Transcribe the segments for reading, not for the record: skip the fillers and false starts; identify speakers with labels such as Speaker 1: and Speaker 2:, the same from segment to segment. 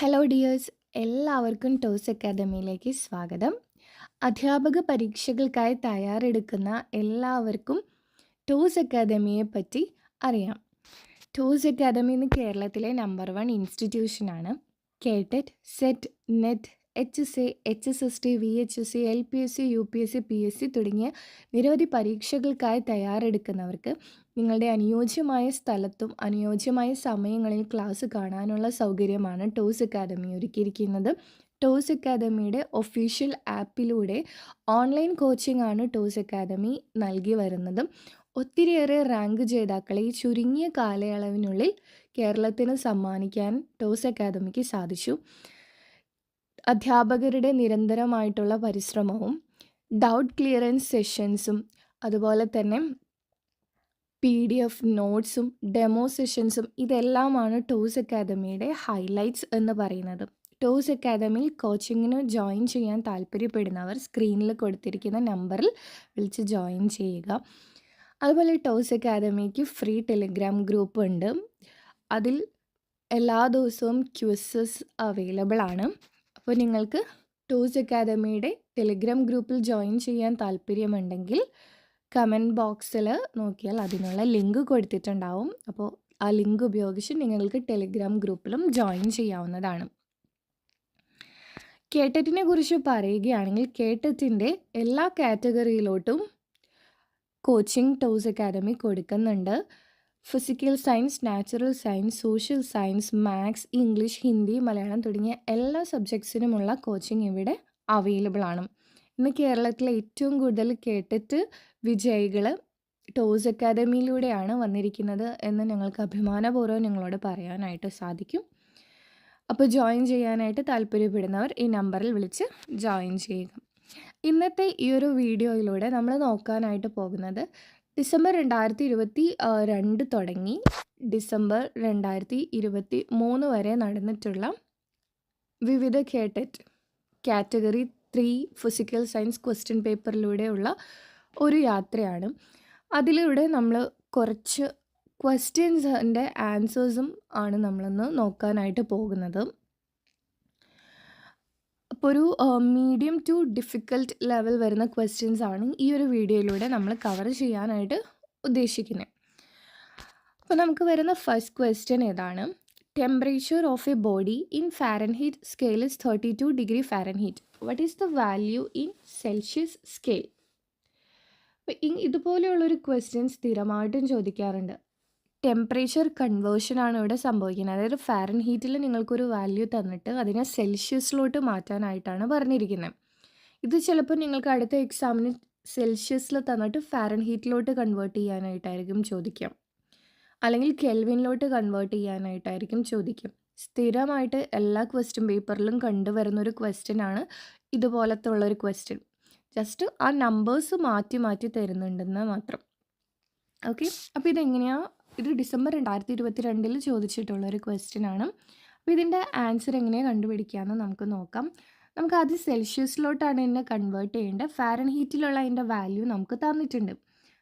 Speaker 1: Hello dears, എല്ലാവർക്കും toss അക്കാദമിയിലേക്ക് സ്വാഗതം. അധ്യാപക പരീക്ഷകൾക്കായി തയ്യാറെടുക്കുന്ന എല്ലാവർക്കും ടോസ് അക്കാദമിയെ പറ്റി അറിയാം. ടോസ് അക്കാദമി ഇന്ന് കേരളത്തിലെ നമ്പർ 1 ഇൻസ്റ്റിറ്റ്യൂഷനാണ്. KTET, SET, NET, HSA, HSST, VHSC, LPSC, UPSC, PSC തുടങ്ങിയ നിരവധി പരീക്ഷകൾക്കായി തയ്യാറെടുക്കുന്നവർക്ക് നിങ്ങളുടെ അനുയോജ്യമായ സ്ഥലത്തും അനുയോജ്യമായ സമയങ്ങളിൽ ക്ലാസ് കാണാനുള്ള സൗകര്യമാണ് ടോസ് അക്കാദമി ഒരുക്കിയിരിക്കുന്നത്. ടോസ് അക്കാദമിയുടെ ഒഫീഷ്യൽ ആപ്പിലൂടെ ഓൺലൈൻ കോച്ചിങ് ആണ് ടോസ് അക്കാദമി നൽകി വരുന്നത്. ഒത്തിരിയേറെ റാങ്ക് ജേതാക്കളെ ഈ ചുരുങ്ങിയ കാലയളവിനുള്ളിൽ കേരളത്തിന് സമ്മാനിക്കാൻ ടോസ് അക്കാദമിക്ക് സാധിച്ചു. അധ്യാപകരുടെ നിരന്തരമായിട്ടുള്ള പരിശ്രമവും ഡൗട്ട് ക്ലിയറൻസ് സെഷൻസും അതുപോലെ തന്നെ PDF നോട്ട്സും ഡെമോ സെഷൻസും ഇതെല്ലാമാണ് ടോസ് അക്കാദമിയുടെ ഹൈലൈറ്റ്സ് എന്ന് പറയുന്നത്. ടോസ് അക്കാദമിയിൽ കോച്ചിങ്ങിന് ജോയിൻ ചെയ്യാൻ താല്പര്യപ്പെടുന്നവർ സ്ക്രീനിൽ കൊടുത്തിരിക്കുന്ന നമ്പറിൽ വിളിച്ച് ജോയിൻ ചെയ്യുക. അതുപോലെ toss academic free Telegram group ഉണ്ട്. അതിൽ എല്ലാ ദിവസവും ക്വിസസ് അവൈലബിൾ ആണ്. അപ്പോൾ നിങ്ങൾക്ക് ടോസ് അക്കാദമിയുടെ ടെലിഗ്രാം ഗ്രൂപ്പിൽ ജോയിൻ ചെയ്യാൻ താല്പര്യമുണ്ടെങ്കിൽ കമൻറ്റ് ബോക്സിൽ നോക്കിയാൽ അതിനുള്ള ലിങ്ക് കൊടുത്തിട്ടുണ്ടാവും. അപ്പോൾ ആ ലിങ്ക് ഉപയോഗിച്ച് നിങ്ങൾക്ക് ടെലിഗ്രാം ഗ്രൂപ്പിലും ജോയിൻ ചെയ്യാവുന്നതാണ്. കേട്ടറ്റിനെ കുറിച്ച് പറയുകയാണെങ്കിൽ കേട്ടറ്റിൻ്റെ എല്ലാ കാറ്റഗറിയിലോട്ടും കോച്ചിങ് ടോസ് അക്കാദമി കൊടുക്കുന്നുണ്ട്. Physical science, natural science, social science, maths, English, Hindi, Malayalam തുടങ്ങിയ എല്ലാ സബ്ജക്ട്സിനുമുള്ള കോച്ചിങ് ഇവിടെ അവൈലബിൾ ആണ്. ഇന്ന് കേരളത്തിലെ ഏറ്റവും കൂടുതൽ കേട്ടറ്റ് വിജയികൾ ടോസ് അക്കാദമിയിലൂടെയാണ് വന്നിരിക്കുന്നത് എന്ന് ഞങ്ങൾക്ക് അഭിമാനപൂർവ്വം നിങ്ങളോട് പറയാനായിട്ട് സാധിക്കും. അപ്പോൾ ജോയിൻ ചെയ്യാനായിട്ട് താല്പര്യപ്പെടുന്നവർ ഈ നമ്പറിൽ വിളിച്ച് ജോയിൻ ചെയ്യുക. ഇന്നത്തെ ഈ ഒരു വീഡിയോയിലൂടെ നമ്മൾ നോക്കാനായിട്ട് പോകുന്നത് ഡിസംബർ 2022 തുടങ്ങി ഡിസംബർ 2023 വരെ നടന്നിട്ടുള്ള വിവിധ കേട്ടറ്റ് കാറ്റഗറി 3 ഫിസിക്കൽ സയൻസ് ക്വസ്റ്റ്യൻ പേപ്പറിലൂടെയുള്ള ഒരു യാത്രയാണ്. അതിലൂടെ നമ്മൾ കുറച്ച് ക്വസ്റ്റ്യൻസിൻ്റെ ആൻസേഴ്സും ആണ് നമ്മളിന്ന് നോക്കാനായിട്ട് പോകുന്നത്. അപ്പോൾ ഒരു മീഡിയം ടു ഡിഫിക്കൽട്ട് ലെവൽ വരുന്ന ക്വസ്റ്റ്യൻസ് ആണ് ഈ ഒരു വീഡിയോയിലൂടെ നമ്മൾ കവർ ചെയ്യാനായിട്ട് ഉദ്ദേശിക്കുന്നത്. അപ്പോൾ നമുക്ക് വരുന്ന ഫസ്റ്റ് ക്വസ്റ്റ്യൻ ഏതാണ്? Temperature of A body in Fahrenheit scale is 32 degree Fahrenheit. What is the value in Celsius scale? അപ്പോൾ ഇതുപോലെയുള്ളൊരു ക്വസ്റ്റ്യൻ സ്ഥിരമായിട്ടും ചോദിക്കാറുണ്ട്. ടെമ്പറേച്ചർ കൺവേർഷനാണ് ഇവിടെ സംഭവിക്കുന്നത്. അതായത് ഫാരൻഹീറ്റിൽ നിങ്ങൾക്കൊരു വാല്യൂ തന്നിട്ട് അതിനെ സെൽഷ്യസിലോട്ട് മാറ്റാനായിട്ടാണ് പറഞ്ഞിരിക്കുന്നത്. ഇത് ചിലപ്പോൾ നിങ്ങൾക്ക് അടുത്ത എക്സാമിന് സെൽഷ്യസിൽ തന്നിട്ട് ഫാരൻഹീറ്റിലോട്ട് കൺവേർട്ട് ചെയ്യാനായിട്ടായിരിക്കും ചോദിക്കാം, അല്ലെങ്കിൽ കെൽവിനിലോട്ട് കൺവേർട്ട് ചെയ്യാനായിട്ടായിരിക്കും ചോദിക്കും. സ്ഥിരമായിട്ട് എല്ലാ ക്വസ്റ്റ്യൻ പേപ്പറിലും കണ്ടുവരുന്നൊരു ക്വസ്റ്റ്യനാണ് ഇതുപോലത്തെ ഉള്ളൊരു ക്വസ്റ്റ്യൻ. ജസ്റ്റ് ആ നമ്പേഴ്സ് മാറ്റി മാറ്റി തരുന്നുണ്ടെന്ന് മാത്രം. ഓക്കെ, അപ്പോൾ ഇതെങ്ങനെയാണ്? ഇത് ഡിസംബർ 2022 ചോദിച്ചിട്ടുള്ളൊരു ക്വസ്റ്റ്യൻ ആണ്. അപ്പോൾ ഇതിൻ്റെ ആൻസർ എങ്ങനെയാണ് കണ്ടുപിടിക്കുകയെന്ന് നമുക്ക് നോക്കാം. നമുക്ക് ആദ്യം സെൽഷ്യസിലോട്ടാണ് ഇതിനെ കൺവേർട്ട് ചെയ്യേണ്ടത്. ഫാരൻഹീറ്റിലുള്ള അതിൻ്റെ വാല്യൂ നമുക്ക് തന്നിട്ടുണ്ട്.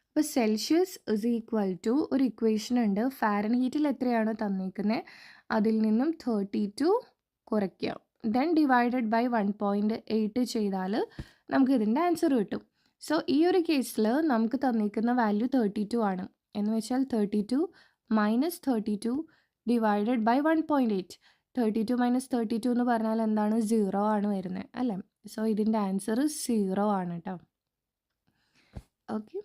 Speaker 1: അപ്പോൾ സെൽഷ്യസ് ഇസ് ഈക്വൽ ടു ഒരു ഇക്വേഷൻ ഉണ്ട്. ഫാരൻഹീറ്റിൽ എത്രയാണോ തന്നിരിക്കുന്നത് അതിൽ നിന്നും 32 കുറയ്ക്കുക, ദെൻ ഡിവൈഡഡ് ബൈ 1.8 ചെയ്താൽ നമുക്ക് ഇതിൻ്റെ ആൻസർ കിട്ടും. സോ ഈ ഒരു കേസിൽ നമുക്ക് തന്നിരിക്കുന്ന വാല്യൂ 32 ആണ്. എന്ന് വെച്ചാൽ 32 മൈനസ് 32 ഡിവൈഡഡ് ബൈ 1.8. 32 മൈനസ് 32 എന്ന് പറഞ്ഞാൽ എന്താണ്? 0 ആണ് വരുന്നത് അല്ലേ? സോ ഇതിൻ്റെ ആൻസർ 0 ആണ് കേട്ടോ. ഓക്കെ,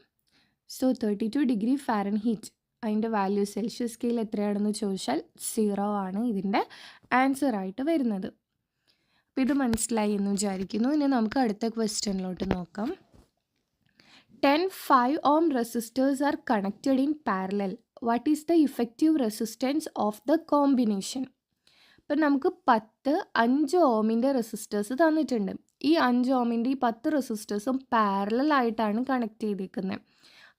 Speaker 1: സോ 32 ഡിഗ്രി ഫാരൻഹീറ്റ് അതിൻ്റെ വാല്യൂ സെൽഷ്യസ് സ്കെയിൽ എത്രയാണെന്ന് ചോദിച്ചാൽ 0 ആണ് ഇതിൻ്റെ ആൻസറായിട്ട് വരുന്നത്. അപ്പോൾ ഇത് മനസ്സിലായി എന്ന് വിചാരിക്കുന്നു. ഇനി നമുക്ക് അടുത്ത ക്വസ്റ്റ്യനിലോട്ട് നോക്കാം. 10 5 ohm resistors are connected in parallel. What is the effective resistance of the combination? ഇപ്പം നമുക്ക് 5 ഓമിൻ്റെ റെസിസ്റ്റേഴ്സ് തന്നിട്ടുണ്ട്. ഈ 5 ഓമിൻ്റെ ഈ 10 റെസിസ്റ്റേഴ്സും പാരലലായിട്ടാണ് കണക്ട് ചെയ്തിരിക്കുന്നത്.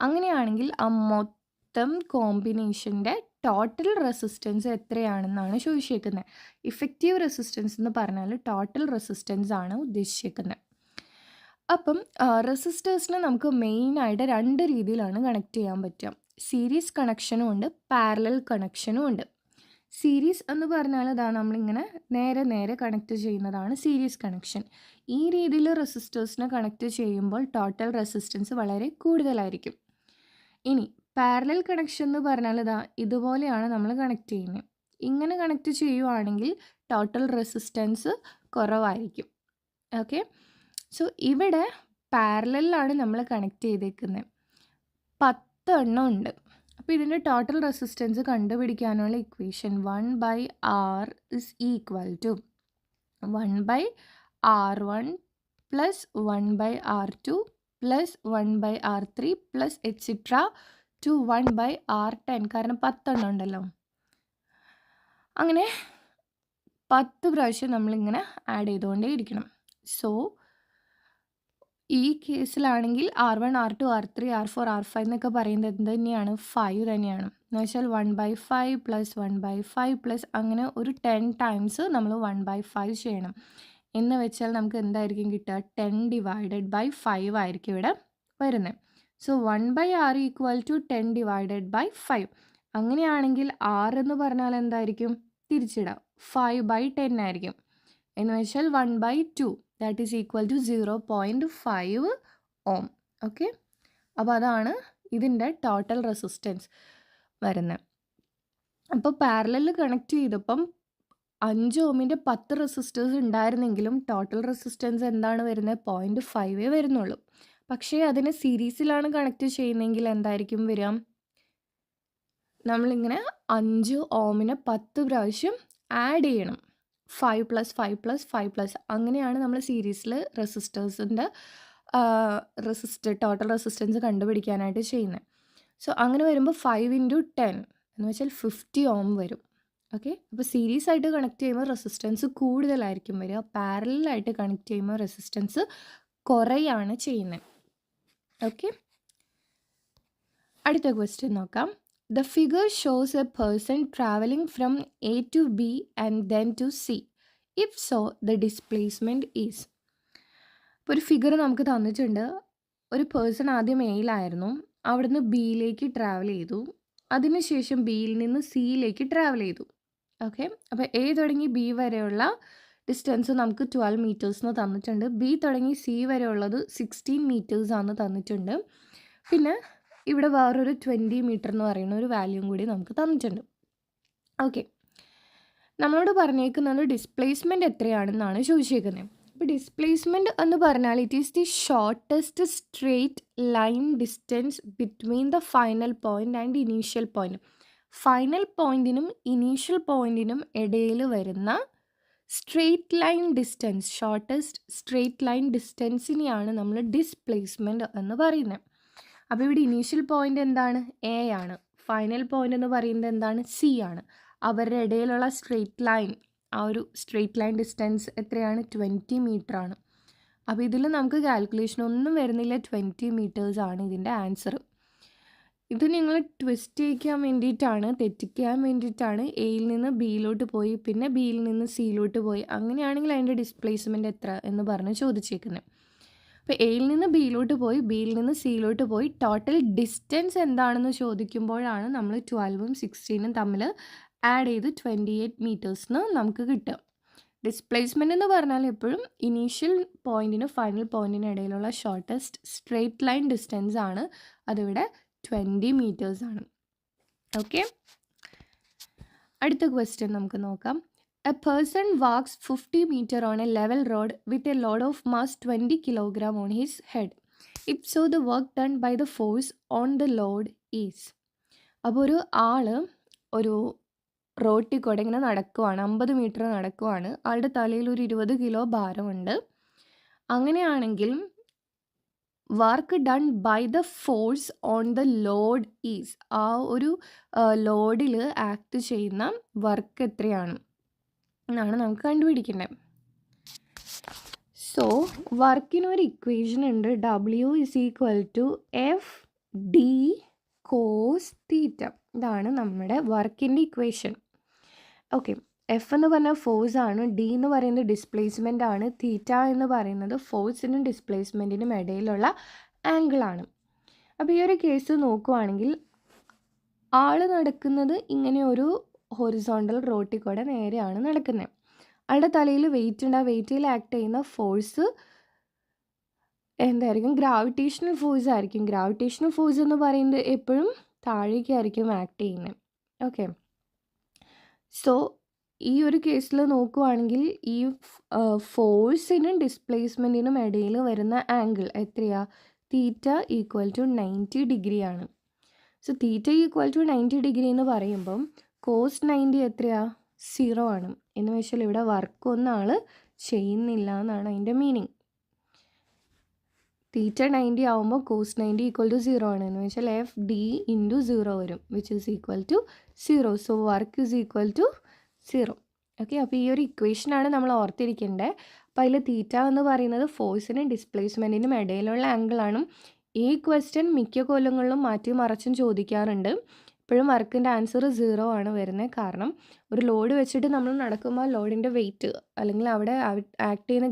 Speaker 1: അങ്ങനെയാണെങ്കിൽ ആ മൊത്തം കോമ്പിനേഷൻ്റെ ടോട്ടൽ റെസിസ്റ്റൻസ് എത്രയാണെന്നാണ് ചോദിച്ചേക്കുന്നത്. ഇഫക്റ്റീവ് റെസിസ്റ്റൻസ് എന്ന് പറഞ്ഞാൽ ടോട്ടൽ റെസിസ്റ്റൻസ് ആണ് ഉദ്ദേശിക്കുന്നത്. അപ്പം റെസിസ്റ്റേഴ്സിന് നമുക്ക് മെയിനായിട്ട് 2 രീതിയിലാണ് കണക്ട് ചെയ്യാൻ പറ്റുക. സീരീസ് കണക്ഷനും ഉണ്ട്, പാരലൽ കണക്ഷനും ഉണ്ട്. സീരീസ് എന്ന് പറഞ്ഞാൽ ഇതാ നമ്മളിങ്ങനെ നേരെ നേരെ കണക്ട് ചെയ്യുന്നതാണ് സീരീസ് കണക്ഷൻ. ഈ രീതിയിൽ റെസിസ്റ്റേഴ്സിനെ കണക്ട് ചെയ്യുമ്പോൾ ടോട്ടൽ റെസിസ്റ്റൻസ് വളരെ കൂടുതലായിരിക്കും. ഇനി പാരലൽ കണക്ഷൻ എന്ന് പറഞ്ഞാൽ ഇതാ ഇതുപോലെയാണ് നമ്മൾ കണക്ട് ചെയ്യുന്നത്. ഇങ്ങനെ കണക്ട് ചെയ്യുവാണെങ്കിൽ ടോട്ടൽ റെസിസ്റ്റൻസ് കുറവായിരിക്കും. ഓക്കെ, സോ ഇവിടെ പാരലലിലാണ് നമ്മൾ കണക്ട് ചെയ്തേക്കുന്നത്. 10 എണ്ണം ഉണ്ട്. അപ്പോൾ ഇതിൻ്റെ ടോട്ടൽ റെസിസ്റ്റൻസ് കണ്ടുപിടിക്കാനുള്ള equation 1/R is equal to 1/R1 plus 1/R2 plus 1/R3 plus extra to 1/R10. കാരണം 10 എണ്ണം ഉണ്ടല്ലോ. അങ്ങനെ 10 പ്രാവശ്യം നമ്മളിങ്ങനെ ആഡ് ചെയ്തുകൊണ്ടേ ഇരിക്കണം. സോ ഈ കേസിലാണെങ്കിൽ R1, R2, R3, R4, R5 എന്നൊക്കെ പറയുന്നത് എന്ത് തന്നെയാണ്? 5 തന്നെയാണ്. എന്ന് വെച്ചാൽ 1/5 പ്ലസ് 1/5 പ്ലസ് അങ്ങനെ ഒരു 10 ടൈംസ് നമ്മൾ 1/5 ചെയ്യണം. എന്ന് വെച്ചാൽ നമുക്ക് എന്തായിരിക്കും കിട്ടുക? 10 ഡിവൈഡഡ് ബൈ 5 ആയിരിക്കും ഇവിടെ വരുന്നത്. So 1/R equal to 10 divided by 5. അങ്ങനെയാണെങ്കിൽ R എന്ന് പറഞ്ഞാൽ എന്തായിരിക്കും? തിരിച്ചിടാം, 5/10 ആയിരിക്കും. എന്ന് വെച്ചാൽ 1/2 that is equal to 0.5 ohm. Okay, അപ്പോൾ അതാണ് ഇതിൻ്റെ ടോട്ടൽ റെസിസ്റ്റൻസ് വരുന്നത്. അപ്പോൾ പാരലൽ കണക്ട് ചെയ്തപ്പം 5 ഓമിൻ്റെ 10 റെസിസ്റ്റേഴ്സ് ഉണ്ടായിരുന്നെങ്കിലും ടോട്ടൽ റെസിസ്റ്റൻസ് എന്താണ് വരുന്നത്? 0.5 വരുന്നുള്ളൂ. പക്ഷേ അതിനെ സീരീസിലാണ് കണക്ട് ചെയ്യുന്നതെങ്കിൽ എന്തായിരിക്കും വരിക? നമ്മളിങ്ങനെ 5 ഓമിനെ 10 പ്രാവശ്യം ആഡ് ചെയ്യണം. 5 പ്ലസ് 5 പ്ലസ് 5 പ്ലസ് അങ്ങനെയാണ് നമ്മൾ സീരീസിൽ റെസിസ്റ്റേഴ്സിൻ്റെ ടോട്ടൽ റെസിസ്റ്റൻസ് കണ്ടുപിടിക്കാനായിട്ട് ചെയ്യുന്നത്. സോ അങ്ങനെ വരുമ്പോൾ 5 × 10 എന്ന് വെച്ചാൽ 50 ഓം വരും. ഓക്കെ, അപ്പോൾ സീരീസ് ആയിട്ട് കണക്ട് ചെയ്യുമ്പോൾ റെസിസ്റ്റൻസ് കൂടുതലായിരിക്കും വരിക. പാരലായിട്ട് കണക്ട് ചെയ്യുമ്പോൾ റെസിസ്റ്റൻസ് കുറയാണ് ചെയ്യുന്നത്. ഓക്കെ, അടുത്ത ക്വസ്റ്റ്യൻ നോക്കാം. The figure shows a person traveling from A to B and then to C. If so, the displacement is. ഇപ്പോൾ ഒരു ഫിഗർ നമുക്ക് തന്നിട്ടുണ്ട്. ഒരു പേഴ്സൺ ആദ്യം എയിലായിരുന്നു, അവിടുന്ന് ബിയിലേക്ക് ട്രാവൽ ചെയ്തു, അതിനുശേഷം ബിയിൽ നിന്ന് സിയിലേക്ക് ട്രാവൽ ചെയ്തു. ഓക്കെ, അപ്പോൾ എ തുടങ്ങി ബി വരെയുള്ള ഡിസ്റ്റൻസ് നമുക്ക് 12 മീറ്റേഴ്സിന് തന്നിട്ടുണ്ട്. ബി തുടങ്ങി സി വരെയുള്ളത് 16 മീറ്റേഴ്സാണ് തന്നിട്ടുണ്ട്. പിന്നെ ഇവിടെ വേറൊരു 20 മീറ്റർ എന്ന് പറയുന്ന ഒരു വാല്യൂം കൂടി നമുക്ക് തന്നിട്ടുണ്ട്. ഓക്കെ, നമ്മളോട് പറഞ്ഞേക്കുന്നത് ഡിസ്പ്ലേസ്മെൻറ്റ് എത്രയാണെന്നാണ് ചോദിച്ചേക്കുന്നത്. അപ്പോൾ ഡിസ്പ്ലേസ്മെൻറ്റ് എന്ന് പറഞ്ഞാൽ it is the shortest straight line distance between the final point and initial point. Final പോയിൻറ്റിനും ഇനീഷ്യൽ പോയിൻറ്റിനും ഇടയിൽ വരുന്ന straight line distance, shortest straight line ഡിസ്റ്റൻസിനെയാണ് നമ്മൾ ഡിസ്പ്ലേസ്മെൻറ്റ് എന്ന് പറയുന്നത്. അപ്പോൾ ഇവിടെ ഇനീഷ്യൽ പോയിൻ്റ് എന്താണ്? എ ആണ്. ഫൈനൽ പോയിൻ്റ് എന്ന് പറയുന്നത് എന്താണ്? സി ആണ്. അവരുടെ ഇടയിലുള്ള സ്ട്രെയിറ്റ് ലൈൻ, ആ ഒരു സ്ട്രെയിറ്റ് ലൈൻ ഡിസ്റ്റൻസ് എത്രയാണ്? 20 മീറ്റർ ആണ്. അപ്പോൾ ഇതിൽ നമുക്ക് കാൽക്കുലേഷൻ ഒന്നും വരുന്നില്ല, 20 മീറ്റേഴ്സ് ആണ് ഇതിൻ്റെ ആൻസർ. ഇത് നിങ്ങൾ ട്വിസ്റ്റ് ചെയ്യിക്കാൻ വേണ്ടിയിട്ടാണ്, തെറ്റിക്കാൻ വേണ്ടിയിട്ടാണ്. എയിൽ നിന്ന് ബിയിലോട്ട് പോയി, പിന്നെ ബിയിൽ നിന്ന് സിയിലോട്ട് പോയി, അങ്ങനെയാണെങ്കിൽ അതിൻ്റെ ഡിസ്പ്ലേസ്മെൻറ്റ് എത്ര എന്ന് പറഞ്ഞ് ചോദിച്ചേക്കുന്നത്. അപ്പോൾ എയിൽ നിന്ന് ബിയിലോട്ട് പോയി, ബിയിൽ നിന്ന് സിയിലോട്ട് പോയി, ടോട്ടൽ ഡിസ്റ്റൻസ് എന്താണെന്ന് ചോദിക്കുമ്പോഴാണ് നമ്മൾ 12ഉം 16ഉം തമ്മിൽ ആഡ് ചെയ്ത് 28 മീറ്റേഴ്സിന് നമുക്ക് കിട്ടുക. ഡിസ്പ്ലേസ്മെൻ്റ് എന്ന് പറഞ്ഞാൽ എപ്പോഴും ഇനീഷ്യൽ പോയിൻറ്റിനും ഫൈനൽ പോയിൻറ്റിനും ഇടയിലുള്ള ഷോർട്ടസ്റ്റ് സ്ട്രെയിറ്റ് ലൈൻ ഡിസ്റ്റൻസ് ആണ്. അതിവിടെ 20 മീറ്റേഴ്സ് ആണ്. ഓക്കെ, അടുത്ത ക്വസ്റ്റ്യൻ നമുക്ക് നോക്കാം. A person walks 50 meter on a level road with a load of mass 20 kg on his head. If so, the work done by the force on the load is. അപ്പോൾ ഒരു ആൾ ഒരു റോട്ടിൽ കൂടെ ഇങ്ങനെ നടക്കുവാണ്, 50 മീറ്റർ നടക്കുവാണ്. ആളുടെ തലയിൽ ഒരു 20 കിലോ ഭാരമുണ്ട്. അങ്ങനെയാണെങ്കിൽ work done by the force on the load is. ആ ഒരു ലോഡിൽ ആക്ട് ചെയ്യുന്ന വർക്ക് എത്രയാണ് എന്നാണ് നമുക്ക് കണ്ടുപിടിക്കേണ്ടത്. സോ വർക്കിനൊരു ഇക്വേഷൻ ഉണ്ട്. W = FD cos θ. ഇതാണ് നമ്മുടെ വർക്കിൻ്റെ ഇക്വേഷൻ. ഓക്കെ, എഫ് എന്ന് പറഞ്ഞാൽ ഫോഴ്സ് ആണ്, ഡി എന്ന് പറയുന്നത് ഡിസ്പ്ലേസ്മെൻ്റ് ആണ്, തീറ്റ എന്ന് പറയുന്നത് ഫോഴ്സിനും ഡിസ്പ്ലേസ്മെൻറ്റിനും ഇടയിലുള്ള ആംഗിളാണ്. അപ്പോൾ ഈ ഒരു കേസ് നോക്കുവാണെങ്കിൽ ആൾ നടക്കുന്നത് ഇങ്ങനെ ഒരു ഹൊറിസോണ്ടൽ റോട്ടിൽ കൂടെ നേരെയാണ് നടക്കുന്നത്. അയാളുടെ തലയിൽ വെയിറ്റ് ഉണ്ട്. ആ വെയിറ്റിൽ ആക്ട് ചെയ്യുന്ന ഫോഴ്സ് എന്തായിരിക്കും? ഗ്രാവിറ്റേഷണൽ ഫോഴ്സ് ആയിരിക്കും. ഗ്രാവിറ്റേഷണൽ ഫോഴ്സ് എന്ന് പറയുന്നത് എപ്പോഴും താഴേക്കായിരിക്കും ആക്ട് ചെയ്യുന്നത്. ഓക്കെ. സോ ഈ ഒരു കേസിൽ നോക്കുവാണെങ്കിൽ ഈ ഫോഴ്സിനും ഡിസ്പ്ലേസ്മെൻറ്റിനും ഇടയിൽ വരുന്ന ആംഗിൾ എത്രയാ? തീറ്റ ഈക്വൽ ടു 90 ഡിഗ്രി ആണ്. So theta equal to 90 degree എന്ന് പറയുമ്പം കോസ് 90 എത്രയാ? 0 ആണ്. എന്ന് വെച്ചാൽ ഇവിടെ വർക്കൊന്നും ആൾ ചെയ്യുന്നില്ല എന്നാണ് അതിൻ്റെ മീനിങ്. തീറ്റ 90 ആവുമ്പോൾ കോസ് 90 ഈക്വൽ ടു 0 ആണ്. എന്ന് വെച്ചാൽ എഫ് ഡി ഇൻറ്റു 0 വരും, which is equal to 0. So work is equal to 0. Okay. അപ്പോൾ ഈ ഒരു ഇക്വേഷനാണ് നമ്മൾ ഓർത്തിരിക്കേണ്ടത്. അപ്പോൾ അതിൽ തീറ്റ എന്ന് പറയുന്നത് ഫോഴ്സിനും ഡിസ്പ്ലേസ്മെൻറ്റിനും ഇടയിലുള്ള ആംഗിളാണ്. ഈ ക്വസ്റ്റ്യൻ മിക്ക കൊല്ലങ്ങളിലും മാറ്റി മറിച്ചും ചോദിക്കാറുണ്ട്. ഇപ്പോഴും വർക്കിൻ്റെ ആൻസർ 0 ആണ് വരുന്നത്. കാരണം ഒരു ലോഡ് വെച്ചിട്ട് നമ്മൾ നടക്കുമ്പോൾ ലോഡിൻ്റെ വെയിറ്റ് അല്ലെങ്കിൽ അവിടെ ആക്ട് ചെയ്യുന്ന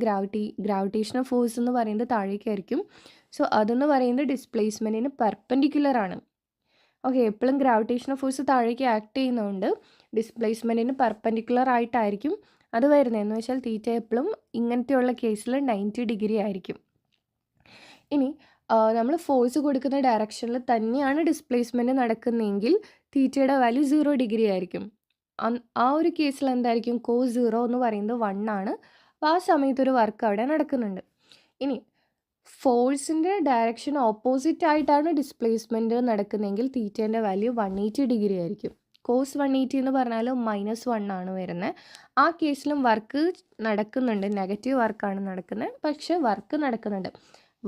Speaker 1: ഗ്രാവിറ്റേഷണൽ ഫോഴ്സ് എന്ന് പറയുന്നത് താഴേക്കായിരിക്കും. സോ അതെന്ന് പറയുന്നത് ഡിസ്പ്ലേസ്മെൻറ്റിന് പെർപെൻഡിക്കുലർ ആണ്. ഓക്കെ. എപ്പോഴും ഗ്രാവിറ്റേഷണൽ ഫോഴ്സ് താഴേക്ക് ആക്ട് ചെയ്യുന്നതുകൊണ്ട് ഡിസ്പ്ലേസ്മെൻറ്റിന് പെർപെൻഡിക്കുലർ ആയിട്ടായിരിക്കും അത് വരുന്നത്. എന്ന് വെച്ചാൽ തീറ്റ എപ്പോഴും ഇങ്ങനത്തെയുള്ള കേസിൽ 90 ഡിഗ്രി ആയിരിക്കും. ഇനി നമ്മൾ ഫോഴ്സ് കൊടുക്കുന്ന ഡയറക്ഷനിൽ തന്നെയാണ് ഡിസ്പ്ലേസ്മെൻറ്റ് നടക്കുന്നതെങ്കിൽ തീറ്റയുടെ വാല്യൂ 0 ഡിഗ്രി ആയിരിക്കും. ആ ഒരു കേസിൽ എന്തായിരിക്കും? കോസ് 0 എന്ന് പറയുന്നത് 1 ആണ്. അപ്പോൾ ആ സമയത്തൊരു വർക്ക് അവിടെ നടക്കുന്നുണ്ട്. ഇനി ഫോഴ്സിൻ്റെ ഡയറക്ഷൻ ഓപ്പോസിറ്റ് ആയിട്ടാണ് ഡിസ്പ്ലേസ്മെൻറ്റ് നടക്കുന്നതെങ്കിൽ തീറ്റേൻ്റെ വാല്യൂ 180 ഡിഗ്രി ആയിരിക്കും. കോസ് 180 എന്ന് പറഞ്ഞാൽ -1 ആണ് വരുന്നത്. ആ കേസിലും വർക്ക് നടക്കുന്നുണ്ട്, നെഗറ്റീവ് വർക്കാണ് നടക്കുന്നത്, പക്ഷേ വർക്ക് നടക്കുന്നുണ്ട്.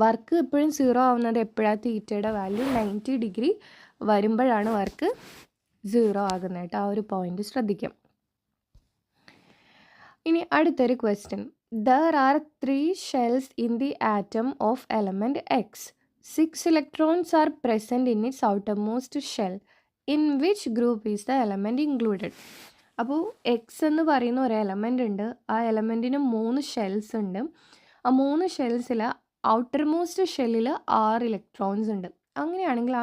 Speaker 1: വർക്ക് എപ്പോഴും 0 ആവുന്നത് എപ്പോഴാണ്? തീറ്റയുടെ വാല്യൂ 90 ഡിഗ്രി വരുമ്പോഴാണ് വർക്ക് 0 ആകുന്നത് കേട്ടോ. ആ ഒരു പോയിന്റ് ശ്രദ്ധിക്കാം. ഇനി അടുത്തൊരു question. There are 3 shells in the atom of element X. 6 electrons are present in its outermost shell. In which group is the element included? അപ്പോൾ എക്സ് എന്ന് പറയുന്ന ഒരു എലമെൻ്റ് ഉണ്ട്. ആ എലമെൻറ്റിന് 3 ഷെൽസ് ഉണ്ട്. ആ 3 ഷെൽസിൽ ഔട്ടർ മോസ്റ്റ് ഷെല്ലിൽ 6 ഇലക്ട്രോൺസ് ഉണ്ട്. അങ്ങനെയാണെങ്കിൽ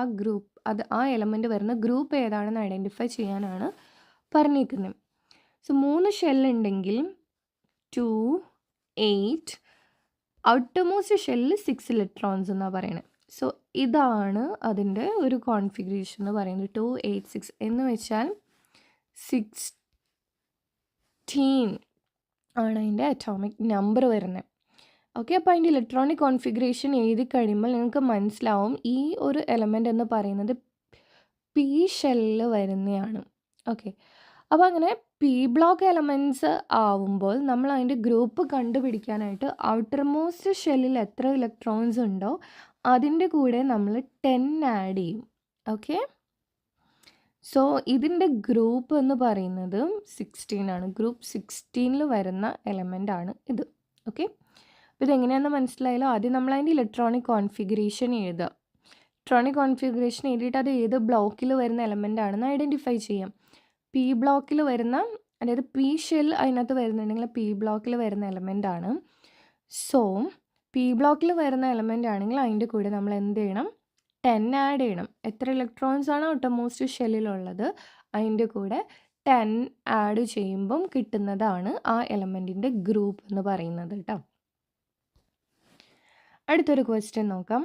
Speaker 1: ആ എലമെൻറ്റ് വരുന്ന ഗ്രൂപ്പ് ഏതാണെന്ന് ഐഡൻറ്റിഫൈ ചെയ്യാനാണ് പറഞ്ഞിരിക്കുന്നത്. സോ 3 ഷെല്ലുണ്ടെങ്കിൽ 2, 8, ഔട്ടർ മോസ്റ്റ് ഷെല്ലിൽ 6 ഇലക്ട്രോൺസ് എന്നാണ് പറയുന്നത്. സോ ഇതാണ് അതിൻ്റെ ഒരു കോൺഫിഗറേഷൻ എന്ന് പറയുന്നത്. 2, 8, 6 എന്ന് വെച്ചാൽ 16 ആണ് അതിൻ്റെ അറ്റോമിക് നമ്പർ വരുന്നത്. ഓക്കെ. അപ്പോൾ അതിൻ്റെ ഇലക്ട്രോണിക് കോൺഫിഗറേഷൻ എഴുതി കഴിയുമ്പോൾ നിങ്ങൾക്ക് മനസ്സിലാവും ഈ ഒരു എലമെൻ്റ് എന്ന് പറയുന്നത് പി ഷെല്ലിൽ വരുന്നതാണ്. ഓക്കെ. അപ്പോൾ അങ്ങനെ പി ബ്ലോക്ക് എലമെൻറ്റ്സ് ആവുമ്പോൾ നമ്മൾ അതിൻ്റെ ഗ്രൂപ്പ് കണ്ടുപിടിക്കാനായിട്ട് ഔട്ടർ മോസ്റ്റ് ഷെല്ലിൽ എത്ര ഇലക്ട്രോൺസ് ഉണ്ടോ അതിൻ്റെ കൂടെ നമ്മൾ 10 ആഡ് ചെയ്യും. ഓക്കെ. സോ ഇതിൻ്റെ ഗ്രൂപ്പ് എന്ന് പറയുന്നത് 16 ആണ്. ഗ്രൂപ്പ് 16ൽ വരുന്ന എലമെൻ്റ് ആണ് ഇത്. ഓക്കെ. അപ്പോൾ ഇതെങ്ങനെയാണെന്ന് മനസ്സിലായല്ലോ. ആദ്യം നമ്മൾ അതിൻ്റെ ഇലക്ട്രോണിക് കോൺഫിഗറേഷൻ എഴുതുക. ഇലക്ട്രോണിക് കോൺഫിഗറേഷൻ എഴുതിയിട്ട് അത് ഏത് ബ്ലോക്കിൽ വരുന്ന എലമെൻ്റ് ആണെന്ന് ഐഡൻറ്റിഫൈ ചെയ്യാം. പി ബ്ലോക്കിൽ വരുന്ന, അതായത് പി ഷെൽ അതിനകത്ത് വരുന്നുണ്ടെങ്കിൽ പി ബ്ലോക്കിൽ വരുന്ന എലമെൻ്റ് ആണ്. സോ പി ബ്ലോക്കിൽ വരുന്ന എലമെൻ്റ് ആണെങ്കിൽ അതിൻ്റെ കൂടെ നമ്മൾ എന്ത് ചെയ്യണം? 10 ആഡ് ചെയ്യണം. എത്ര ഇലക്ട്രോൺസ് ആണ് ഔട്ടർമോസ്റ്റ് ഷെല്ലിലുള്ളത് അതിൻ്റെ കൂടെ 10 ആഡ് ചെയ്യുമ്പം കിട്ടുന്നതാണ് ആ എലമെൻറ്റിൻ്റെ ഗ്രൂപ്പ് എന്ന് പറയുന്നത് കേട്ടോ. അടുത്തൊരു ക്വസ്റ്റ്യൻ നോക്കാം.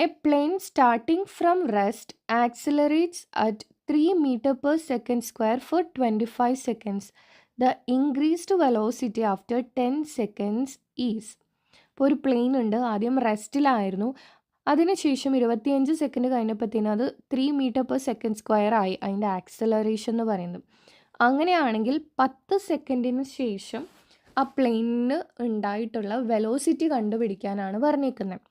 Speaker 1: A plane starting from rest accelerates at 3 m/s² for 25 seconds. The increased velocity after 10 seconds is. ഇപ്പോൾ ഒരു പ്ലെയിൻ ഉണ്ട്, ആദ്യം റെസ്റ്റിലായിരുന്നു, അതിനുശേഷം 25 സെക്കൻഡ് കഴിഞ്ഞപ്പോഴത്തേനും അത് 3 m/s² ആയി അതിൻ്റെ ആക്സിലറേഷൻ എന്ന് പറയുന്നത്. അങ്ങനെയാണെങ്കിൽ 10 സെക്കൻഡിന് ശേഷം ആ പ്ലെയിനിന് ഉണ്ടായിട്ടുള്ള വെലോസിറ്റി കണ്ടുപിടിക്കാനാണ് പറഞ്ഞേക്കുന്നത്.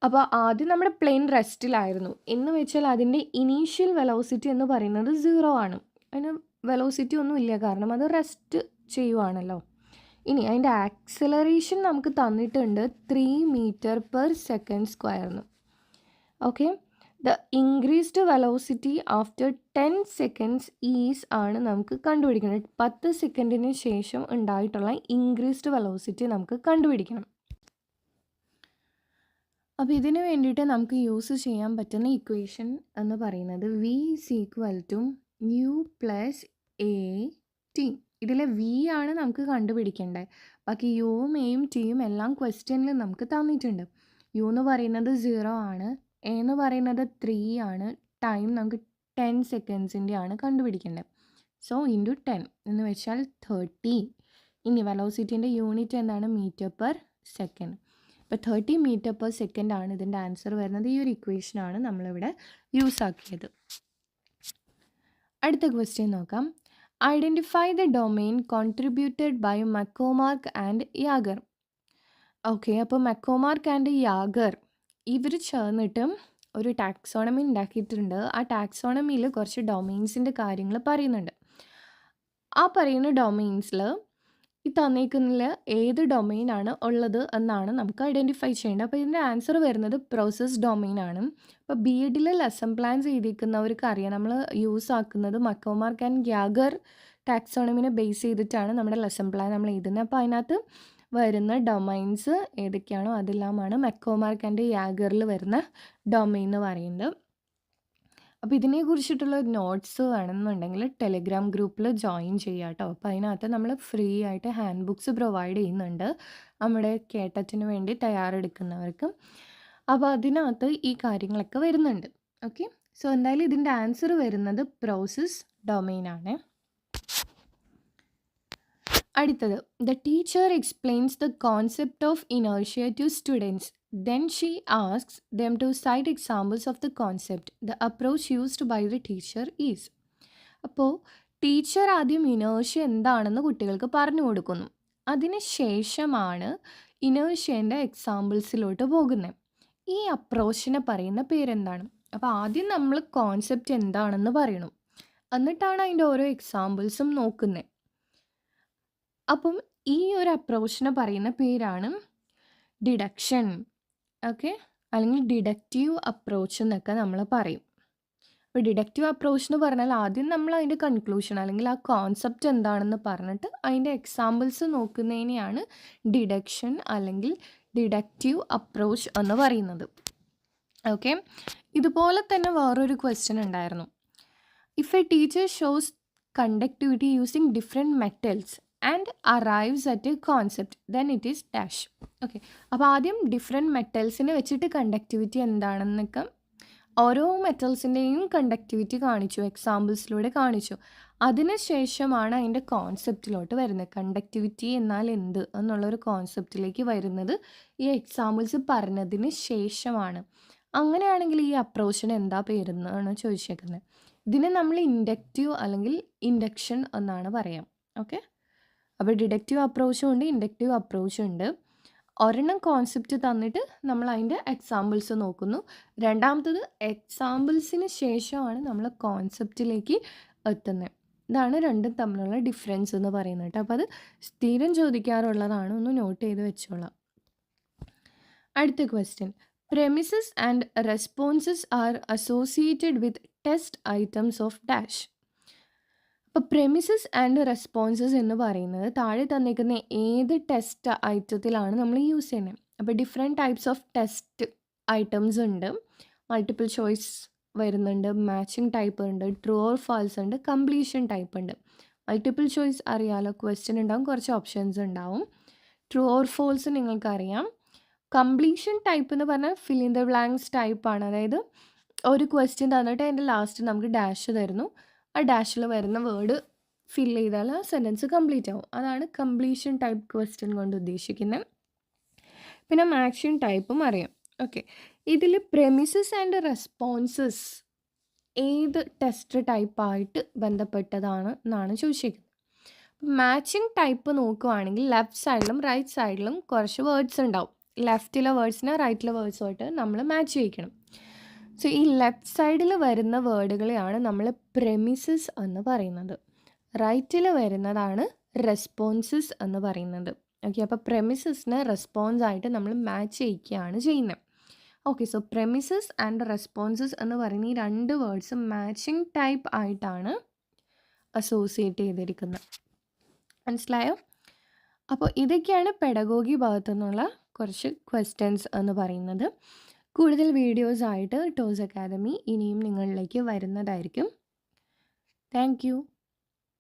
Speaker 1: അപ്പോൾ ആദ്യം നമ്മുടെ പ്ലെയിൻ റെസ്റ്റിലായിരുന്നു എന്ന് വെച്ചാൽ അതിൻ്റെ ഇനീഷ്യൽ വെലോസിറ്റി എന്ന് പറയുന്നത് 0 ആണ്. അതിന് വെലോസിറ്റി ഒന്നും ഇല്ല, കാരണം അത് റെസ്റ്റ് ചെയ്യുവാണല്ലോ. ഇനി അതിൻ്റെ ആക്സിലറേഷൻ നമുക്ക് തന്നിട്ടുണ്ട് 3 m/s². Okay. The increased velocity after 10 seconds is ആണ് നമുക്ക് കണ്ടുപിടിക്കുന്നത്. 10 സെക്കൻഡിന് ശേഷം ഉണ്ടായിട്ടുള്ള ഇൻക്രീസ്ഡ് വെലോസിറ്റി നമുക്ക് കണ്ടുപിടിക്കണം. അപ്പോൾ ഇതിന് വേണ്ടിയിട്ട് നമുക്ക് യൂസ് ചെയ്യാൻ പറ്റുന്ന ഇക്വേഷൻ എന്ന് പറയുന്നത് V is equal to u plus a t. ഇതിലെ വി ആണ് നമുക്ക് കണ്ടുപിടിക്കേണ്ടത്. ബാക്കി യുവും എയും ടിയും എല്ലാം ക്വസ്റ്റ്യനിൽ നമുക്ക് തന്നിട്ടുണ്ട്. യു എന്ന് പറയുന്നത് 0 ആണ്, എ എന്ന് പറയുന്നത് 3 ആണ്, ടൈം നമുക്ക് 10 സെക്കൻഡ്സിൻ്റെ ആണ് കണ്ടുപിടിക്കേണ്ടത്. സോ ഇൻറ്റു 10 എന്ന് വെച്ചാൽ 30. ഇനി വെലോസിറ്റീൻ്റെ യൂണിറ്റ് എന്താണ്? Metre per second. അപ്പോൾ 30 മീറ്റർ പെർ സെക്കൻഡ് ആണ് ഇതിൻ്റെ ആൻസർ വരുന്നത്. ഈ ഒരു ഇക്വേഷനാണ് നമ്മളിവിടെ യൂസ് ആക്കിയത്. അടുത്ത ക്വസ്റ്റ്യൻ നോക്കാം. Identify the domain contributed by McCormack and Yager. Okay, അപ്പോൾ മക്കോമാർക്ക് ആൻഡ് യാഗർ ഇവർ ചേർന്നിട്ട് ഒരു ടാക്സോണമി ഉണ്ടാക്കിയിട്ടുണ്ട്. ആ ടാക്സോണമിയിൽ കുറച്ച് ഡൊമെയിൻസിൻ്റെ കാര്യങ്ങൾ പറയുന്നുണ്ട്. ആ പറയുന്ന ഡൊമെയിൻസിൽ ഈ തന്നേക്കുന്നതിൽ ഏത് ഡൊമെയിനാണ് ഉള്ളത് എന്നാണ് നമുക്ക് ഐഡൻറ്റിഫൈ ചെയ്യേണ്ടത്. അപ്പോൾ ഇതിൻ്റെ ആൻസർ വരുന്നത് പ്രോസസ് ഡൊമെയിനാണ്. അപ്പോൾ ബി എഡിൽ ലെസൺ പ്ലാൻ ചെയ്തിരിക്കുന്നവർക്ക് അറിയാം, നമ്മൾ യൂസ് ആക്കുന്നത് മക്കോമാർക്ക് ആൻഡ് ഗ്യാഗർ ടാക്സോണമിനെ ബേസ് ചെയ്തിട്ടാണ് നമ്മുടെ ലെസൺ പ്ലാൻ നമ്മൾ എഴുതുന്നത്. അപ്പോൾ അതിനകത്ത് വരുന്ന ഡൊമൈൻസ് ഏതൊക്കെയാണോ അതെല്ലാമാണ് മക്കോമാർക്ക് ആൻഡ് യാഗറിൽ വരുന്ന ഡൊമെയിൻ എന്ന് പറയുന്നത്. അപ്പോൾ ഇതിനെക്കുറിച്ചിട്ടുള്ള നോട്ട്സ് വേണമെന്നുണ്ടെങ്കിൽ ടെലിഗ്രാം ഗ്രൂപ്പിൽ ജോയിൻ ചെയ്യുക കേട്ടോ. അപ്പോൾ അതിനകത്ത് നമ്മൾ ഫ്രീ ആയിട്ട് ഹാൻഡ് ബുക്സ് പ്രൊവൈഡ് ചെയ്യുന്നുണ്ട് നമ്മുടെ കേട്ടറ്റിന് വേണ്ടി തയ്യാറെടുക്കുന്നവർക്ക്. അപ്പോൾ അതിനകത്ത് ഈ കാര്യങ്ങളൊക്കെ വരുന്നുണ്ട്. ഓക്കെ, സോ എന്തായാലും ഇതിൻ്റെ ആൻസർ വരുന്നത് പ്രോസസ് ഡൊമെയിനാണ്. അടുത്തത്, the teacher explains the concept of inertia to students. Then she asks them to cite examples of the concept. The approach used by the teacher is. അപ്പോൾ ടീച്ചർ ആദ്യം inertia എന്താണെന്ന് കുട്ടികൾക്ക് പറഞ്ഞു കൊടുക്കുന്നു. അതിന് ശേഷമാണ് ഇനേർഷ്യൻ്റെ എക്സാമ്പിൾസിലോട്ട് പോകുന്നത്. ഈ അപ്രോച്ചിനെ പറയുന്ന പേരെന്താണ്? അപ്പോൾ ആദ്യം നമ്മൾ കോൺസെപ്റ്റ് എന്താണെന്ന് പറയണം, എന്നിട്ടാണ് അതിൻ്റെ ഓരോ എക്സാമ്പിൾസും നോക്കുന്നത്. അപ്പം ഈ ഒരു അപ്രോച്ചിനെ പറയുന്ന പേരാണ് ഡിഡക്ഷൻ. ഓക്കെ, അല്ലെങ്കിൽ ഡിഡക്റ്റീവ് അപ്രോച്ച് എന്നൊക്കെ നമ്മൾ പറയും. അപ്പോൾ ഡിഡക്റ്റീവ് അപ്രോച്ച് എന്ന് പറഞ്ഞാൽ ആദ്യം നമ്മൾ അതിൻ്റെ കൺക്ലൂഷൻ അല്ലെങ്കിൽ ആ കോൺസെപ്റ്റ് എന്താണെന്ന് പറഞ്ഞിട്ട് അതിൻ്റെ എക്സാമ്പിൾസ് നോക്കുന്നതിനെയാണ് ഡിഡക്ഷൻ അല്ലെങ്കിൽ ഡിഡക്റ്റീവ് അപ്രോച്ച് എന്ന് പറയുന്നത്. ഓക്കെ, ഇതുപോലെ തന്നെ വേറൊരു ക്വസ്റ്റ്യൻ ഉണ്ടായിരുന്നു. If A teacher shows conductivity using different metals and arrives at A concept then it is dash. Okay, അപ്പോൾ ആദ്യം ഡിഫറെൻറ്റ് മെറ്റൽസിനെ വെച്ചിട്ട് കണ്ടക്ടിവിറ്റി എന്താണെന്നൊക്കെ ഓരോ മെറ്റൽസിൻ്റെയും കണ്ടക്ടിവിറ്റി കാണിച്ചു, എക്സാമ്പിൾസിലൂടെ കാണിച്ചു. അതിനുശേഷമാണ് അതിൻ്റെ കോൺസെപ്റ്റിലോട്ട് വരുന്നത്. കണ്ടക്ടിവിറ്റി എന്നാൽ എന്ത് എന്നുള്ളൊരു കോൺസെപ്റ്റിലേക്ക് വരുന്നത് ഈ എക്സാമ്പിൾസ് പറഞ്ഞതിന് ശേഷമാണ്. അങ്ങനെയാണെങ്കിൽ ഈ അപ്രോച്ചിന് എന്താ പേരെന്നാണ് ചോദിച്ചേക്കുന്നത്. ഇതിനെ നമ്മൾ ഇൻഡക്റ്റീവ് അല്ലെങ്കിൽ ഇൻഡക്ഷൻ എന്നാണ് പറയാം. ഓക്കെ, അപ്പോൾ ഡിഡക്റ്റീവ് അപ്രോച്ചും ഉണ്ട്, ഇൻഡക്റ്റീവ് അപ്രോച്ചും ഉണ്ട്. ഒരെണ്ണം കോൺസെപ്റ്റ് തന്നിട്ട് നമ്മൾ അതിൻ്റെ എക്സാമ്പിൾസ് നോക്കുന്നു. രണ്ടാമത്തത് എക്സാമ്പിൾസിന് ശേഷമാണ് നമ്മൾ കോൺസെപ്റ്റിലേക്ക് എത്തുന്നത്. ഇതാണ് രണ്ടും തമ്മിലുള്ള ഡിഫറൻസ് എന്ന് പറയുന്നത് കേട്ടോ. അപ്പോൾ അത് സ്ഥിരം ചോദിക്കാറുള്ളതാണ്, ഒന്ന് നോട്ട് ചെയ്ത് വെച്ചോളാം. അടുത്ത question, premises and responses are associated with test items of dash. അപ്പോൾ പ്രെമിസസ് ആൻഡ് റെസ്പോൺസസ് എന്ന് പറയുന്നത് താഴെ തന്നിരിക്കുന്ന ഏത് ടെസ്റ്റ് ഐറ്റത്തിലാണ് നമ്മൾ യൂസ് ചെയ്യുന്നത്. അപ്പോൾ different types of test items ഉണ്ട്. മൾട്ടിപ്പിൾ ചോയ്സ് വരുന്നുണ്ട്, മാച്ചിങ് ടൈപ്പ് ഉണ്ട്, ട്രൂ ഓർ ഫാൾസ് ഉണ്ട്, കംപ്ലീഷൻ ടൈപ്പ് ഉണ്ട്. മൾട്ടിപ്പിൾ ചോയ്സ് അറിയാലോ, ക്വസ്റ്റ്യൻ ഉണ്ടാവും, കുറച്ച് ഓപ്ഷൻസ് ഉണ്ടാവും. ട്രൂ ഓർ ഫോൾസ് നിങ്ങൾക്കറിയാം. കംപ്ലീഷൻ ടൈപ്പ് എന്ന് പറഞ്ഞാൽ ഫിൽ ഇൻ ദ ബ്ലാങ്ക്സ് ടൈപ്പാണ്. അതായത് ഒരു ക്വസ്റ്റ്യൻ തന്നിട്ട് അതിൻ്റെ ലാസ്റ്റ് നമുക്ക് ഡാഷ് തരുന്നു, ആ ഡാഷിൽ വരുന്ന വേർഡ് ഫിൽ ചെയ്താൽ ആ സെൻറ്റൻസ് കംപ്ലീറ്റ് ആവും. അതാണ് കംപ്ലീഷൻ ടൈപ്പ് ക്വസ്റ്റ്യൻ കൊണ്ട് ഉദ്ദേശിക്കുന്നത്. പിന്നെ മാച്ചിങ് ടൈപ്പും അറിയാം. ഓക്കെ, ഇതിൽ പ്രെമിസസ് ആൻഡ് റെസ്പോൺസസ് ഏത് ടെസ്റ്റ് ടൈപ്പായിട്ട് ബന്ധപ്പെട്ടതാണ് എന്നാണ് ചോദിച്ചിരിക്കുന്നത്. മാച്ചിങ് ടൈപ്പ് നോക്കുവാണെങ്കിൽ ലെഫ്റ്റ് സൈഡിലും റൈറ്റ് സൈഡിലും കുറച്ച് വേർഡ്സ് ഉണ്ടാവും. ലെഫ്റ്റിലെ വേർഡ്സിനെ റൈറ്റിലെ വേർഡ്സുമായിട്ട് നമ്മൾ മാച്ച് ചെയ്യിക്കണം. സോ ഈ ലെഫ്റ്റ് സൈഡിൽ വരുന്ന വേർഡുകളെയാണ് നമ്മൾ പ്രെമിസസ് എന്ന് പറയുന്നത്. റൈറ്റിൽ വരുന്നതാണ് റെസ്പോൺസസ് എന്ന് പറയുന്നത്. ഓക്കെ, അപ്പോൾ പ്രെമിസസിനെ റെസ്പോൺസ് ആയിട്ട് നമ്മൾ മാച്ച് ചെയ്യിക്കുകയാണ് ചെയ്യുന്നത്. Okay, so premises and responses എന്ന് പറയുന്ന ഈ രണ്ട് വേർഡ്സ് മാച്ചിങ് ടൈപ്പ് ആയിട്ടാണ് അസോസിയേറ്റ് ചെയ്തിരിക്കുന്നത്. മനസ്സിലായോ? അപ്പോൾ ഇതൊക്കെയാണ് പെഡഗോഗി ഭാഗത്തു നിന്നുള്ള കുറച്ച് ക്വസ്റ്റ്യൻസ് എന്ന് പറയുന്നത്. കൂടുതൽ വീഡിയോസ് ആയിട്ട് ടോസ് അക്കാദമി ഇനിയും നിങ്ങളിലേക്ക് വരുന്നതായിരിക്കും. Thank you.